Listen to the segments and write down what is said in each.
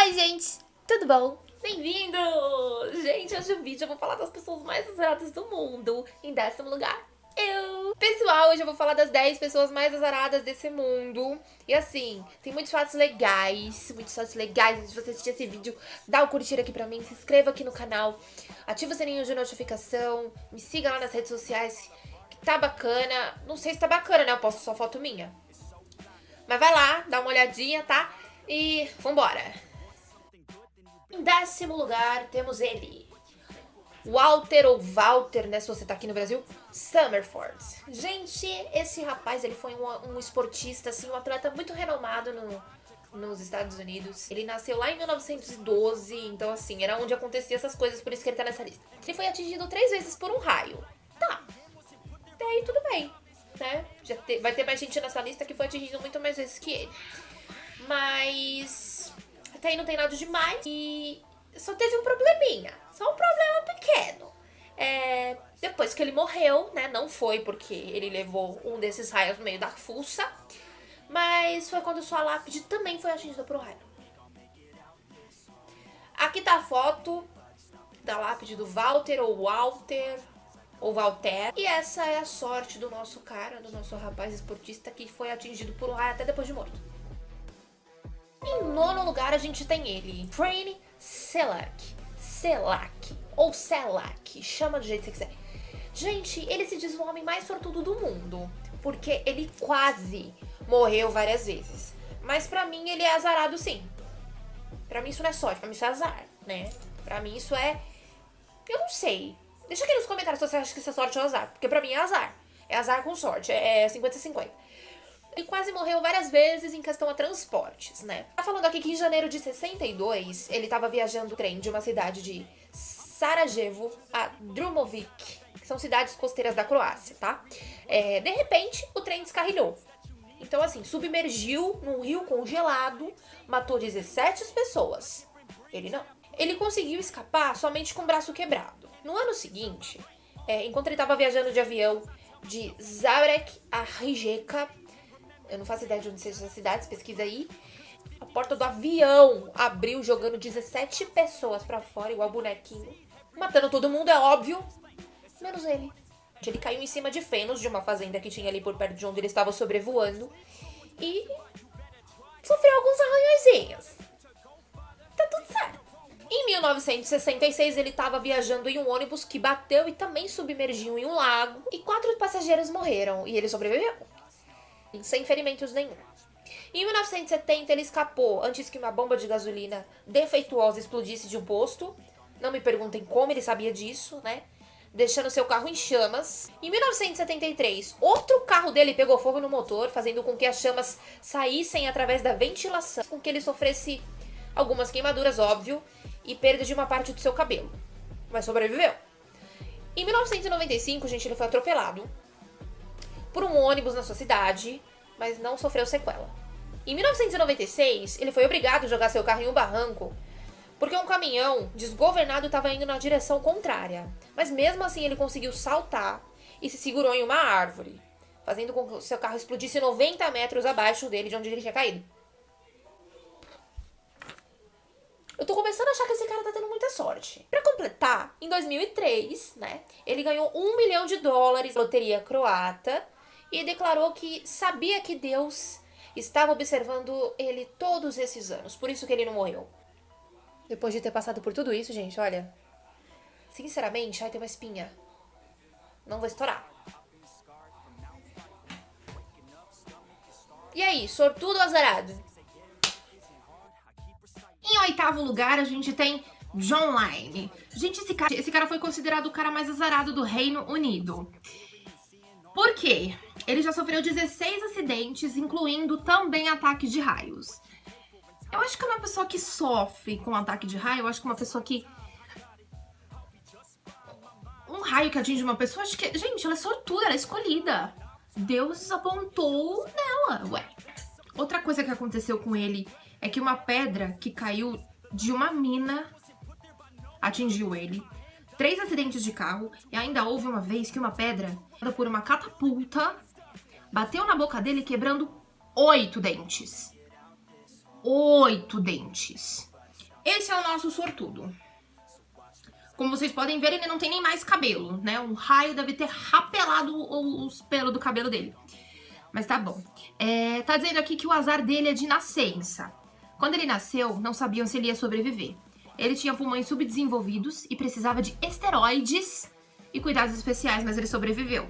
Oi, gente! Tudo bom? Bem-vindo! Gente, hoje no vídeo eu vou falar das pessoas mais azaradas do mundo. Em 10º lugar, eu! Pessoal, hoje eu vou falar das 10 pessoas mais azaradas desse mundo. E assim, tem muitos fatos legais. Antes de você assistir esse vídeo, dá o curtir aqui pra mim, se inscreva aqui no canal, ativa o sininho de notificação, me siga lá nas redes sociais, que tá bacana. Não sei se tá bacana, né? Eu posto só foto minha. Mas vai lá, dá uma olhadinha, tá? E vambora! Em 10º lugar, temos ele. Walter, ou Walter, né, se você tá aqui no Brasil, Summerford. Gente, esse rapaz, ele foi um esportista, assim, um atleta muito renomado nos Estados Unidos. Ele nasceu lá em 1912, então, assim, era onde acontecia essas coisas, por isso que ele tá nessa lista. Ele foi atingido 3 vezes por um raio. Tá, até aí tudo bem, né? Vai ter mais gente nessa lista que foi atingido muito mais vezes que ele. Mas até aí não tem nada demais. E só teve um probleminha. Só um problema pequeno. Depois que ele morreu, né? Não foi porque ele levou um desses raios no meio da fuça. Mas foi quando sua lápide também foi atingida por um raio. Aqui tá a foto da lápide do Walter, ou Walter, ou Walter. E essa é a sorte do nosso cara, do nosso rapaz esportista que foi atingido por um raio até depois de morto. Em 9º lugar, a gente tem ele, Frank Selak, ou Selak, chama do jeito que você quiser. Gente, ele se diz o homem mais sortudo do mundo, porque ele quase morreu várias vezes. Mas pra mim, ele é azarado sim. Pra mim isso não é sorte, pra mim isso é azar, né? Pra mim isso é... eu não sei. Deixa aqui nos comentários se você acha que isso é sorte ou azar, porque pra mim é azar. É azar com sorte, é 50-50. Ele quase morreu várias vezes em questão a transportes, né? Tá falando aqui que em janeiro de 62, ele tava viajando no trem de uma cidade de Sarajevo a Drumovic, que são cidades costeiras da Croácia, tá? De repente, o trem descarrilhou. Então, assim, submergiu num rio congelado, matou 17 pessoas. Ele não. Ele conseguiu escapar somente com o braço quebrado. No ano seguinte, enquanto ele tava viajando de avião de Zabrek a Rijeka, eu não faço ideia de onde seja essa cidade, pesquisa aí. A porta do avião abriu, jogando 17 pessoas pra fora, igual bonequinho. Matando todo mundo, é óbvio. Menos ele. Ele caiu em cima de fenos de uma fazenda que tinha ali por perto de onde ele estava sobrevoando. E sofreu alguns arranhõezinhos. Tá tudo certo. Em 1966, ele estava viajando em um ônibus que bateu e também submergiu em um lago. E 4 passageiros morreram e ele sobreviveu, sem ferimentos nenhum. Em 1970, ele escapou antes que uma bomba de gasolina defeituosa explodisse de um posto. Não me perguntem como ele sabia disso, né? Deixando seu carro em chamas. Em 1973, outro carro dele pegou fogo no motor, fazendo com que as chamas saíssem através da ventilação, com que ele sofresse algumas queimaduras, óbvio, e perda de uma parte do seu cabelo. Mas sobreviveu. Em 1995, gente, ele foi atropelado por um ônibus na sua cidade, mas não sofreu sequela. Em 1996, ele foi obrigado a jogar seu carro em um barranco, porque um caminhão desgovernado estava indo na direção contrária. Mas mesmo assim ele conseguiu saltar e se segurou em uma árvore, fazendo com que o seu carro explodisse 90 metros abaixo dele, de onde ele tinha caído. Eu tô começando a achar que esse cara tá tendo muita sorte. Pra completar, em 2003, né, ele ganhou $1 milhão na loteria croata e declarou que sabia que Deus estava observando ele todos esses anos, por isso que ele não morreu. Depois de ter passado por tudo isso, gente, olha, sinceramente, ai, tem uma espinha. Não vou estourar. E aí, sortudo ou azarado? Em 8º lugar, a gente tem John Wayne. Gente, esse cara foi considerado o cara mais azarado do Reino Unido. Por quê? Ele já sofreu 16 acidentes, incluindo também ataque de raios. Eu acho que uma pessoa que sofre com ataque de raio, eu acho que uma pessoa que... um raio que atinge uma pessoa, acho que... gente, ela é sortuda, ela é escolhida. Deus apontou nela, ué. Outra coisa que aconteceu com ele é que uma pedra que caiu de uma mina atingiu ele. 3 acidentes de carro, e ainda houve uma vez que uma pedra, por uma catapulta, bateu na boca dele, quebrando 8 dentes. 8 dentes. Esse é o nosso sortudo. Como vocês podem ver, ele não tem nem mais cabelo, né? Um raio deve ter rapelado os pelos do cabelo dele. Mas tá bom. Tá dizendo aqui que o azar dele é de nascença. Quando ele nasceu, não sabiam se ele ia sobreviver. Ele tinha pulmões subdesenvolvidos e precisava de esteroides e cuidados especiais, mas ele sobreviveu.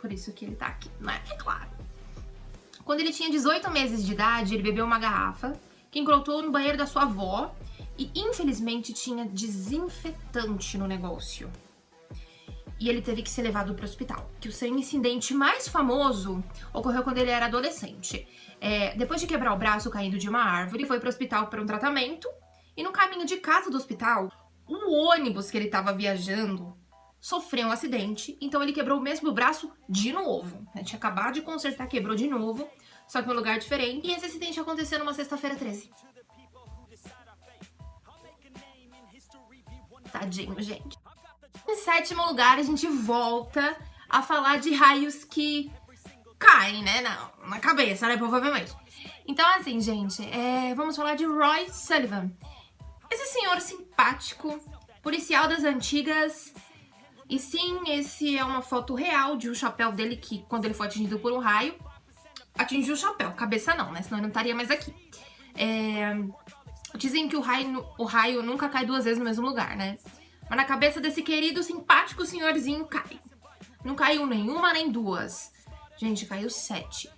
Por isso que ele tá aqui, né? É claro. Quando ele tinha 18 meses de idade, ele bebeu uma garrafa que encolou no banheiro da sua avó e, infelizmente, tinha desinfetante no negócio. E ele teve que ser levado para o hospital. Que o seu incidente mais famoso ocorreu quando ele era adolescente. Depois de quebrar o braço caindo de uma árvore, foi para o hospital para um tratamento. E no caminho de casa do hospital, o ônibus que ele estava viajando sofreu um acidente. Então ele quebrou o mesmo braço de novo. A gente acabou de consertar, quebrou de novo, só que em um lugar diferente. E esse acidente aconteceu numa sexta-feira 13. Tadinho, gente. Em sétimo lugar, a gente volta a falar de raios que caem, né? Na cabeça, né? Provavelmente. Então, assim, gente, vamos falar de Roy Sullivan. Esse senhor simpático, policial das antigas. E sim, esse é uma foto real de um chapéu dele que, quando ele foi atingido por um raio, atingiu o chapéu. Cabeça não, né? Senão ele não estaria mais aqui. Dizem que o raio nunca cai duas vezes no mesmo lugar, né? Mas na cabeça desse querido, simpático senhorzinho cai. Não caiu nenhuma nem duas. Gente, caiu 7.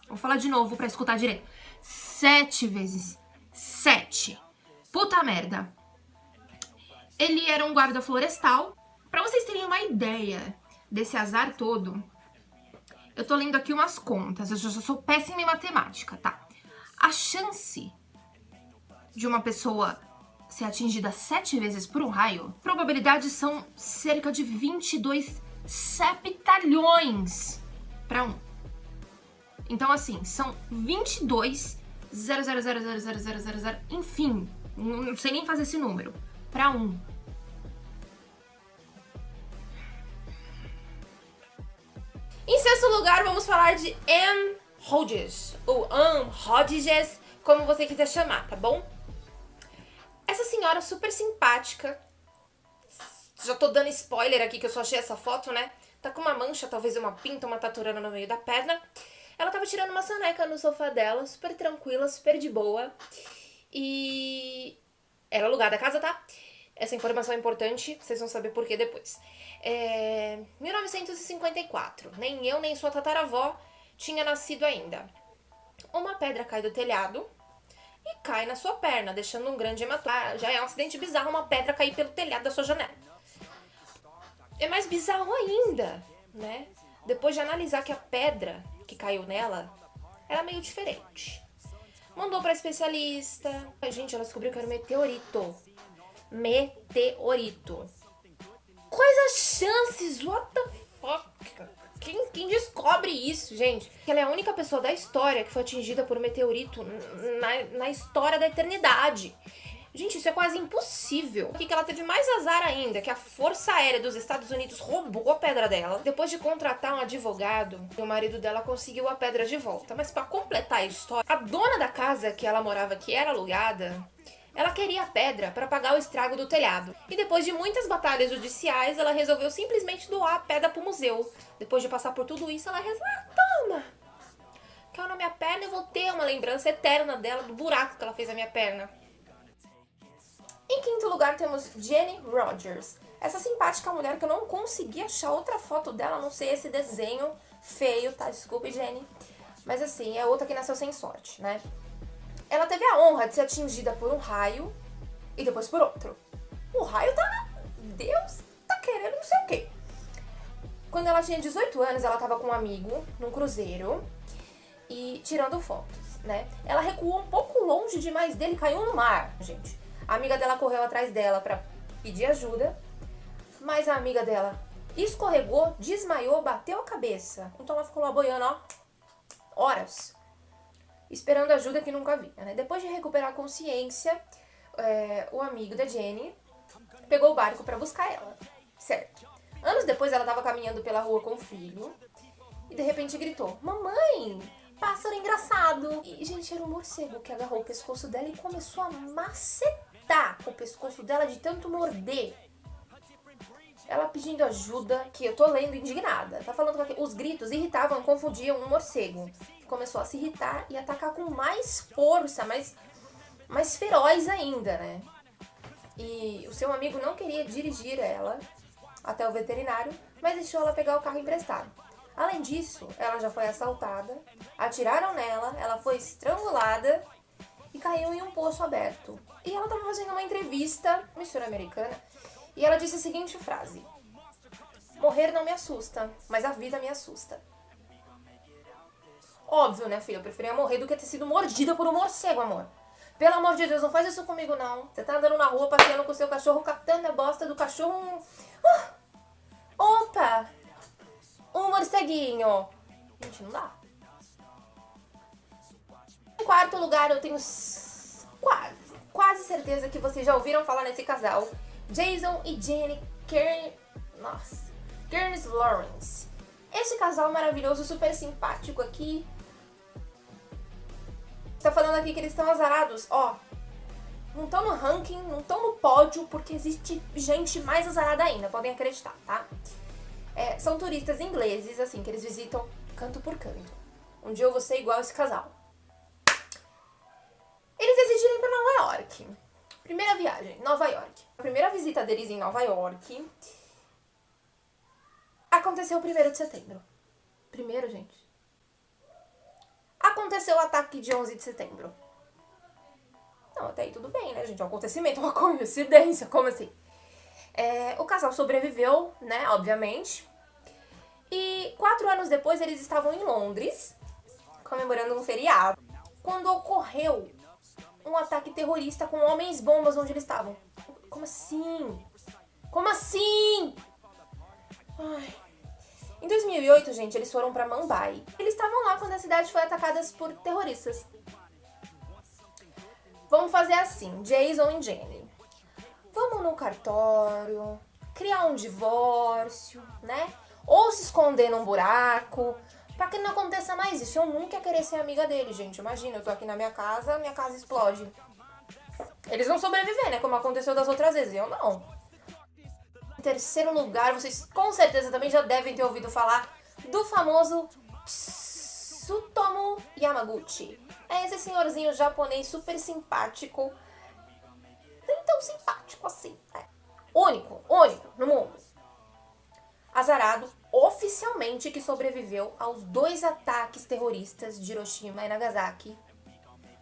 Vou falar de novo pra escutar direito. 7 vezes. 7. Puta merda. Ele era um guarda florestal. Pra vocês terem uma ideia desse azar todo, eu tô lendo aqui umas contas. Eu já sou péssima em matemática, tá? A chance de uma pessoa ser atingida 7 vezes por um raio, probabilidades são cerca de 22 septalhões para 1. Então, assim, são 22 0,0000000, enfim, não sei nem fazer esse número, para 1. Em sexto lugar, vamos falar de Anne Hodges, ou Anne Hodges, como você quiser chamar, tá bom? Essa senhora super simpática, já tô dando spoiler aqui que eu só achei essa foto, né? Tá com uma mancha, talvez uma pinta, uma taturana no meio da perna. Ela tava tirando uma soneca no sofá dela, super tranquila, super de boa. E era alugada a casa, tá? Essa informação é importante, vocês vão saber por que depois. 1954, nem eu nem sua tataravó tinha nascido ainda. Uma pedra cai do telhado e cai na sua perna, deixando um grande hematoma. Já é um acidente bizarro uma pedra cair pelo telhado da sua janela. É mais bizarro ainda, né? Depois de analisar que a pedra que caiu nela era meio diferente. Mandou pra especialista. Gente, ela descobriu que era um meteorito. Meteorito. Quais as chances? What the fuck? Quem descobre isso, gente? Ela é a única pessoa da história que foi atingida por um meteorito na história da eternidade. Gente, isso é quase impossível. O que ela teve mais azar ainda, que a Força Aérea dos Estados Unidos roubou a pedra dela. Depois de contratar um advogado, o marido dela conseguiu a pedra de volta. Mas pra completar a história, a dona da casa que ela morava, que era alugada, ela queria a pedra para pagar o estrago do telhado. E depois de muitas batalhas judiciais, ela resolveu simplesmente doar a pedra pro museu. Depois de passar por tudo isso, ela resolveu, toma! Caiu na minha perna, eu vou ter uma lembrança eterna dela, do buraco que ela fez na minha perna. Em quinto lugar, temos Jenny Rogers. Essa simpática mulher que eu não consegui achar outra foto dela, a não sei esse desenho feio, tá? Desculpe, Jenny. Mas assim, é outra que nasceu sem sorte, né? Ela teve a honra de ser atingida por um raio e depois por outro. O raio tá... Deus tá querendo não sei o quê. Quando ela tinha 18 anos, ela tava com um amigo num cruzeiro e tirando fotos, né? Ela recuou um pouco longe demais dele e caiu no mar, gente. A amiga dela correu atrás dela pra pedir ajuda, mas a amiga dela escorregou, desmaiou, bateu a cabeça. Então ela ficou lá boiando, ó, horas, esperando ajuda que nunca vinha, né? Depois de recuperar a consciência, o amigo da Jenny pegou o barco pra buscar ela, certo? Anos depois ela tava caminhando pela rua com o filho e de repente gritou: "Mamãe, pássaro engraçado. E, gente, era um morcego que agarrou o pescoço dela e começou a macetar o pescoço dela de tanto morder. Ela pedindo ajuda, que eu tô lendo indignada. Tá falando que os gritos irritavam e confundiam um morcego. Que começou a se irritar e atacar com mais força, mais feroz ainda, né? E o seu amigo não queria dirigir ela até o veterinário, mas deixou ela pegar o carro emprestado. Além disso, ela já foi assaltada, atiraram nela, ela foi estrangulada e caiu em um poço aberto. E ela tava fazendo uma entrevista, mistura americana, e ela disse a seguinte frase: morrer não me assusta, mas a vida me assusta. Óbvio, né, filha? Eu preferia morrer do que ter sido mordida por um morcego, amor. Pelo amor de Deus, não faz isso comigo, não. Você tá andando na rua, passeando com o seu cachorro, catando a bosta do cachorro. Opa! Um morceguinho. Gente, não dá. Em quarto lugar, eu tenho quase certeza que vocês já ouviram falar nesse casal. Jason e Jenny Kearns Lawrence. Esse casal maravilhoso, super simpático aqui. Tá falando aqui que eles estão azarados, ó. Não estão no ranking, não estão no pódio, porque existe gente mais azarada ainda, podem acreditar, tá? São turistas ingleses, assim, que eles visitam canto por canto. Um dia eu vou ser igual esse casal. Eles decidiram ir pra Nova York. Primeira viagem, Nova York. A primeira visita deles em Nova York aconteceu 1º de setembro. Primeiro, gente. Aconteceu o ataque de 11 de setembro. Não, até aí tudo bem, né, gente? É um acontecimento, uma coincidência, como assim? O casal sobreviveu, né, obviamente. E 4 anos depois eles estavam em Londres, comemorando um feriado, quando ocorreu um ataque terrorista com homens-bombas onde eles estavam. Como assim? Como assim? Ai. Em 2008, gente, eles foram pra Mumbai. Eles estavam lá quando a cidade foi atacada por terroristas. Vamos fazer assim, Jason e Jenny. Vamos no cartório, criar um divórcio, né? Ou se esconder num buraco, pra que não aconteça mais isso. Eu nunca ia querer ser amiga dele, gente. Imagina, eu tô aqui na minha casa explode. Eles vão sobreviver, né? Como aconteceu das outras vezes. Eu não. Em terceiro lugar, vocês com certeza também já devem ter ouvido falar do famoso Tsutomu Yamaguchi. É esse senhorzinho japonês super simpático. Nem tão simpático assim. Único no mundo. Azarado, oficialmente, que sobreviveu aos 2 ataques terroristas de Hiroshima e Nagasaki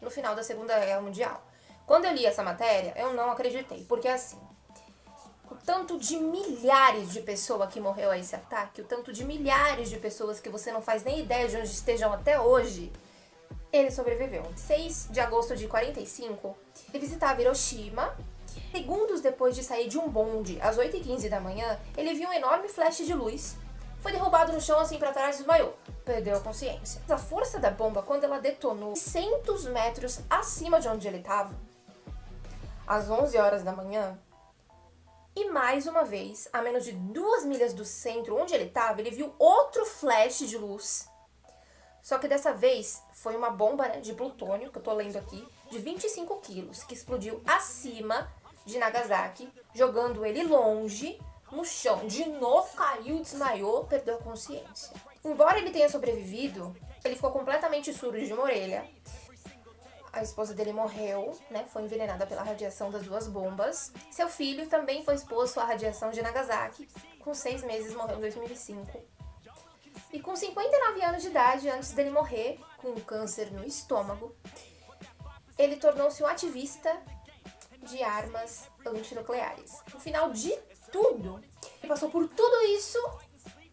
no final da Segunda Guerra Mundial. Quando eu li essa matéria, eu não acreditei, porque assim, o tanto de milhares de pessoas que morreu a esse ataque, o tanto de milhares de pessoas que você não faz nem ideia de onde estejam até hoje, ele sobreviveu. 6 de agosto de 45, ele visitava Hiroshima. Segundos depois de sair de um bonde, às 8h15 da manhã, ele viu um enorme flash de luz. Foi derrubado no chão assim pra trás e desmaiou. Perdeu a consciência. A força da bomba, quando ela detonou 100 metros acima de onde ele estava, às 11 horas da manhã, e mais uma vez, a menos de 2 milhas do centro onde ele estava, ele viu outro flash de luz. Só que dessa vez foi uma bomba, né, de plutônio, que eu tô lendo aqui, de 25 quilos, que explodiu acima de Nagasaki, jogando ele longe, no chão. De novo caiu, desmaiou, perdeu a consciência. Embora ele tenha sobrevivido, ele ficou completamente surdo de uma orelha. A esposa dele morreu, né? Foi envenenada pela radiação das 2 bombas. Seu filho também foi exposto à radiação de Nagasaki. Com 6 meses, morreu em 2005. E com 59 anos de idade, antes dele morrer, com um câncer no estômago, ele tornou-se um ativista de armas antinucleares. No final de tudo, ele passou por tudo isso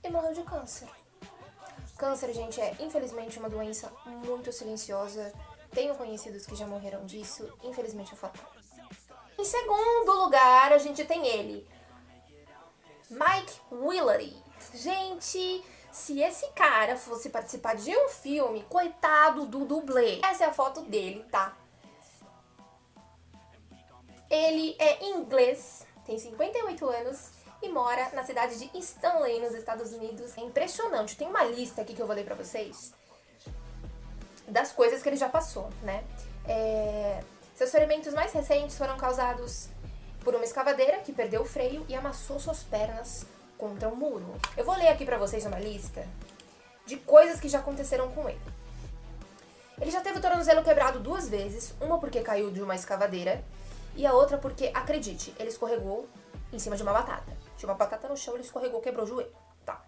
e morreu de câncer. Câncer, gente, é infelizmente uma doença muito silenciosa. Tenho conhecidos que já morreram disso, infelizmente é fatal. Em segundo lugar, a gente tem ele, Mike Willery. Gente, se esse cara fosse participar de um filme, coitado do dublê. Essa é a foto dele, tá? Ele é inglês, tem 58 anos e mora na cidade de Stanley, nos Estados Unidos. É impressionante, tem uma lista aqui que eu vou ler pra vocês. das coisas que ele já passou, né? Seus ferimentos mais recentes foram causados por uma escavadeira que perdeu o freio e amassou suas pernas contra um muro. Eu vou ler aqui pra vocês uma lista de coisas que já aconteceram com ele. Ele já teve o tornozelo quebrado 2 vezes, uma porque caiu de uma escavadeira e a outra porque, acredite, ele escorregou em cima de uma batata. Tinha uma batata no chão, ele escorregou, quebrou o joelho. Tá.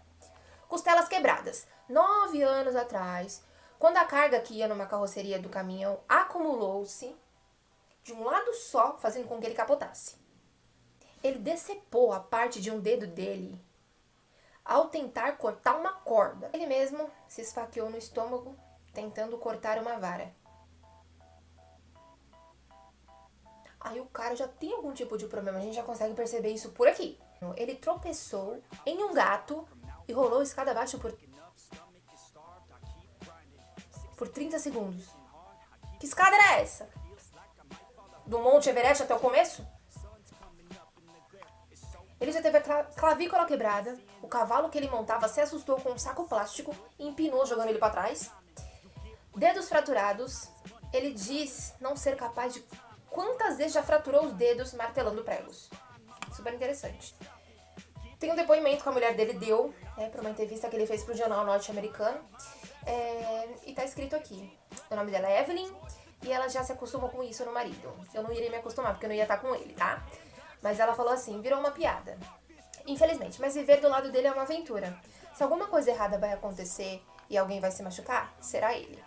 Costelas quebradas. 9 anos atrás, quando a carga que ia numa carroceria do caminhão acumulou-se de um lado só, fazendo com que ele capotasse. Ele decepou a parte de um dedo dele ao tentar cortar uma corda. Ele mesmo se esfaqueou no estômago tentando cortar uma vara. Aí o cara já tem algum tipo de problema, a gente já consegue perceber isso por aqui. Ele tropeçou em um gato e rolou escada abaixo por 30 segundos. Que escada era essa? Do Monte Everest até o começo? Ele já teve a clavícula quebrada, o cavalo que ele montava se assustou com um saco plástico e empinou jogando ele para trás. Dedos fraturados. Ele diz não ser capaz de quantas vezes já fraturou os dedos martelando pregos. Super interessante. Tem um depoimento que a mulher dele deu, para uma entrevista que ele fez pro jornal norte-americano. E tá escrito aqui. O nome dela é Evelyn e ela já se acostumou com isso no marido. Eu não iria me acostumar porque eu não ia estar com ele, tá? Mas ela falou assim, virou uma piada. Infelizmente, mas viver do lado dele é uma aventura. Se alguma coisa errada vai acontecer e alguém vai se machucar, será ele.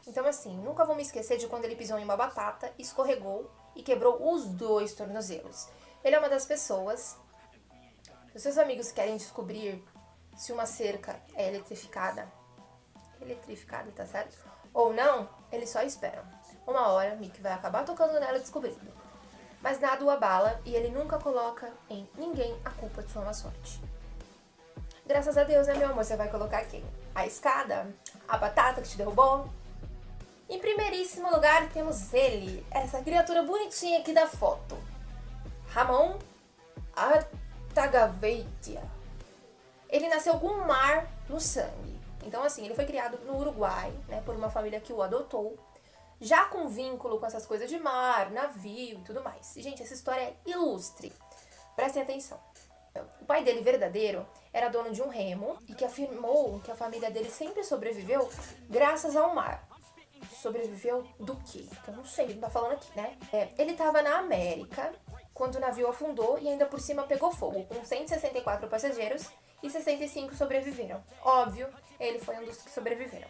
Então assim, nunca vou me esquecer de quando ele pisou em uma batata, escorregou e quebrou os 2 tornozelos. Ele é uma das pessoas... Se os seus amigos querem descobrir se uma cerca é eletrificada, tá certo? Ou não, eles só esperam. Uma hora, Mick vai acabar tocando nela e descobrindo. Mas nada o abala e ele nunca coloca em ninguém a culpa de sua má sorte. Graças a Deus, né, meu amor? Você vai colocar quem? A escada? A batata que te derrubou? Em primeiríssimo lugar, temos ele, essa criatura bonitinha aqui da foto. Ramon Artagaveitia. Ele nasceu com um mar no sangue. Então, assim, ele foi criado no Uruguai, né, por uma família que o adotou, já com vínculo com essas coisas de mar, navio e tudo mais. Gente, essa história é ilustre. Prestem atenção. O pai dele, verdadeiro, era dono de um remo e que afirmou que a família dele sempre sobreviveu graças ao mar. Sobreviveu do quê? Eu não sei, não tá falando aqui, né? Ele tava na América quando o navio afundou e ainda por cima pegou fogo, com 164 passageiros e 65 sobreviveram. Óbvio, ele foi um dos que sobreviveram.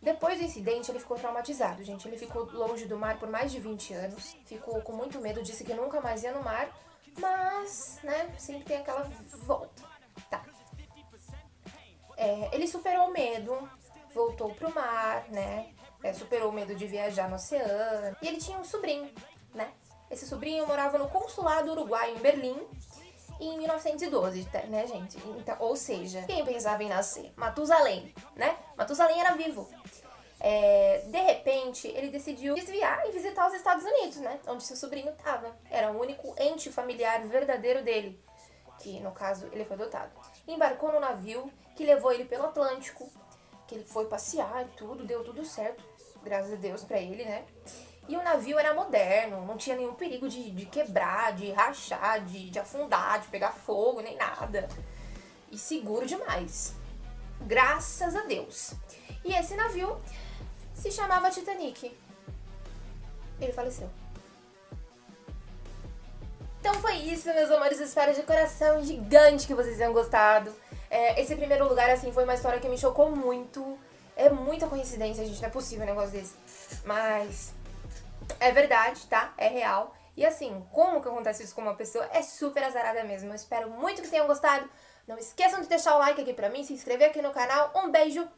Depois do incidente, ele ficou traumatizado, gente. Ele ficou longe do mar por mais de 20 anos. Ficou com muito medo, disse que nunca mais ia no mar. Mas, né, sempre tem aquela volta. Tá. Ele superou o medo, voltou pro mar, né? Superou o medo de viajar no oceano. E ele tinha um sobrinho, né? Esse sobrinho morava no consulado uruguaio em Berlim em 1912, né, gente? Então, ou seja, quem pensava em nascer? Matusalém, né? Matusalém era vivo. De repente, ele decidiu desviar e visitar os Estados Unidos, né? Onde seu sobrinho estava. Era o único ente familiar verdadeiro dele, que, no caso, ele foi adotado. Embarcou no navio que levou ele pelo Atlântico, que ele foi passear e tudo, deu tudo certo, graças a Deus pra ele, né? E o navio era moderno, não tinha nenhum perigo de quebrar, de rachar, de afundar, de pegar fogo, nem nada. E seguro demais. Graças a Deus. E esse navio se chamava Titanic. Ele faleceu. Então foi isso, meus amores. Espero de coração gigante que vocês tenham gostado. Esse primeiro lugar, assim, foi uma história que me chocou muito. É muita coincidência, gente. Não é possível um negócio desse. Mas é verdade, tá? É real. E assim, como que acontece isso com uma pessoa? É super azarada mesmo. Eu espero muito que tenham gostado. Não esqueçam de deixar o like aqui pra mim, se inscrever aqui no canal. Um beijo